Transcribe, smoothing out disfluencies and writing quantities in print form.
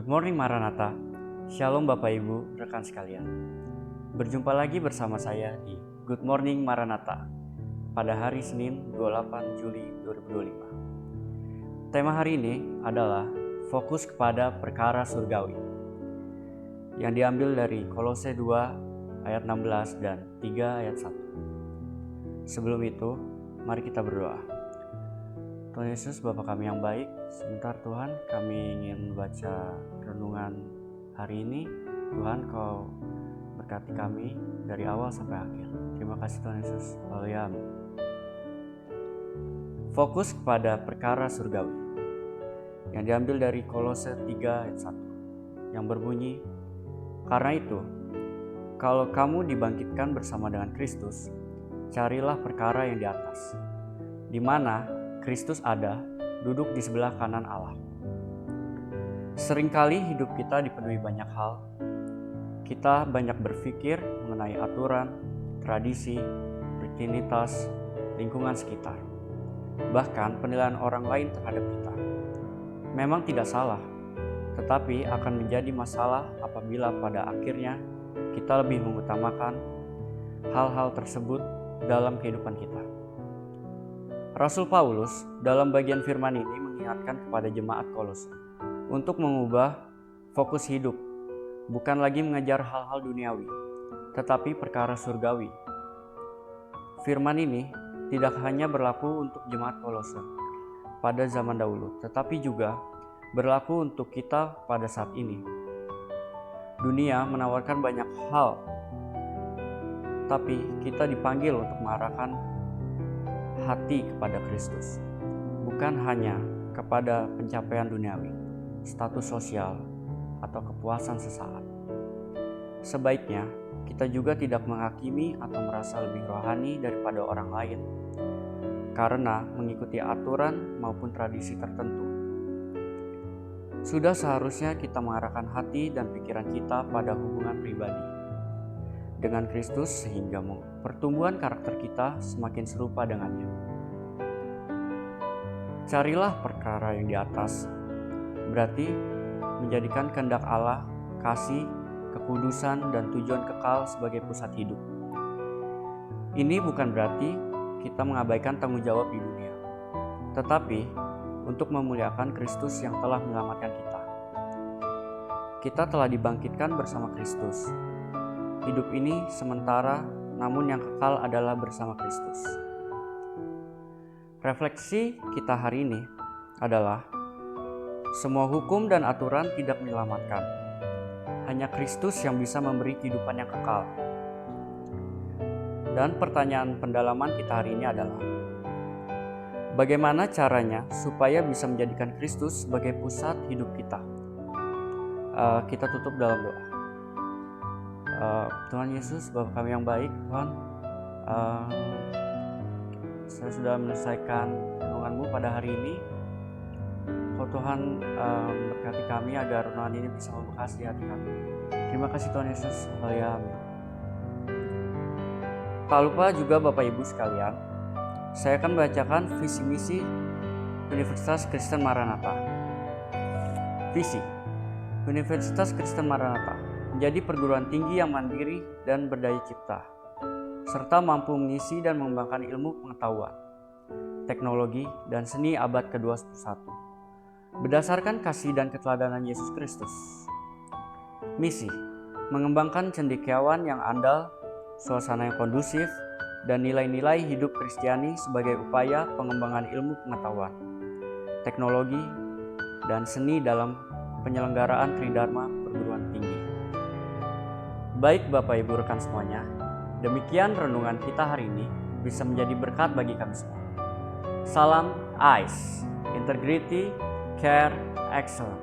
Good morning Maranatha. Shalom Bapak Ibu, rekan sekalian. Berjumpa lagi bersama saya di Good Morning Maranatha pada hari Senin 28 Juli 2025. Tema hari ini adalah fokus kepada perkara surgawi yang diambil dari Kolose 2 ayat 16 dan 3 ayat 1. Sebelum itu, mari kita berdoa. Tuhan Yesus, Bapa kami yang baik, sebentar Tuhan kami ingin membaca renungan hari ini. Tuhan, Kau berkati kami dari awal sampai akhir. Terima kasih Tuhan Yesus. Haleluya. Amin. Fokus kepada perkara surgawi yang diambil dari Kolose 3 ayat 1 yang berbunyi, karena itu, kalau kamu dibangkitkan bersama dengan Kristus, carilah perkara yang di atas, di mana Kristus ada, duduk di sebelah kanan Allah. Seringkali hidup kita dipenuhi banyak hal. Kita banyak berpikir mengenai aturan, tradisi, rutinitas, lingkungan sekitar. Bahkan penilaian orang lain terhadap kita. Memang tidak salah, tetapi akan menjadi masalah apabila pada akhirnya kita lebih mengutamakan hal-hal tersebut dalam kehidupan kita. Rasul Paulus dalam bagian firman ini mengingatkan kepada jemaat Kolose untuk mengubah fokus hidup, bukan lagi mengejar hal-hal duniawi, tetapi perkara surgawi. Firman ini tidak hanya berlaku untuk jemaat Kolose pada zaman dahulu, tetapi juga berlaku untuk kita pada saat ini. Dunia menawarkan banyak hal, tapi kita dipanggil untuk mengarahkan hati kepada Kristus, bukan hanya kepada pencapaian duniawi, status sosial, atau kepuasan sesaat. Sebaiknya kita juga tidak menghakimi atau merasa lebih rohani daripada orang lain karena mengikuti aturan maupun tradisi tertentu. Sudah seharusnya kita mengarahkan hati dan pikiran kita pada hubungan pribadi dengan Kristus sehingga pertumbuhan karakter kita semakin serupa dengannya. Carilah perkara yang di atas, berarti menjadikan kehendak Allah, kasih, kekudusan, dan tujuan kekal sebagai pusat hidup. Ini bukan berarti kita mengabaikan tanggung jawab di dunia, tetapi untuk memuliakan Kristus yang telah menyelamatkan kita. Kita telah dibangkitkan bersama Kristus. Hidup ini sementara, namun yang kekal adalah bersama Kristus. Refleksi kita hari ini adalah semua hukum dan aturan tidak menyelamatkan. Hanya Kristus yang bisa memberi kehidupan yang kekal. Dan pertanyaan pendalaman kita hari ini adalah, bagaimana caranya supaya bisa menjadikan Kristus sebagai pusat hidup kita? Kita tutup dalam doa. Tuhan Yesus, Bapa kami yang baik, Tuhan, saya sudah menyelesaikan renungan-Mu pada hari ini. Kau Tuhan berkati kami agar renungan ini bisa membekas di hati kami. Terima kasih Tuhan Yesus. Haleluya. Amin. Tak lupa juga Bapak Ibu sekalian, saya akan membacakan visi misi Universitas Kristen Maranatha. Visi Universitas Kristen Maranatha menjadi perguruan tinggi yang mandiri dan berdaya cipta, serta mampu mengisi dan mengembangkan ilmu pengetahuan, teknologi, dan seni abad ke-21 berdasarkan kasih dan keteladanan Yesus Kristus. Misi: mengembangkan cendekiawan yang andal, suasana yang kondusif, dan nilai-nilai hidup Kristiani sebagai upaya pengembangan ilmu pengetahuan, teknologi, dan seni dalam penyelenggaraan Tridharma perguruan tinggi. Baik Bapak Ibu rekan semuanya, demikian renungan kita hari ini bisa menjadi berkat bagi kami semua. Salam ICE, Integrity, Care, Excellence.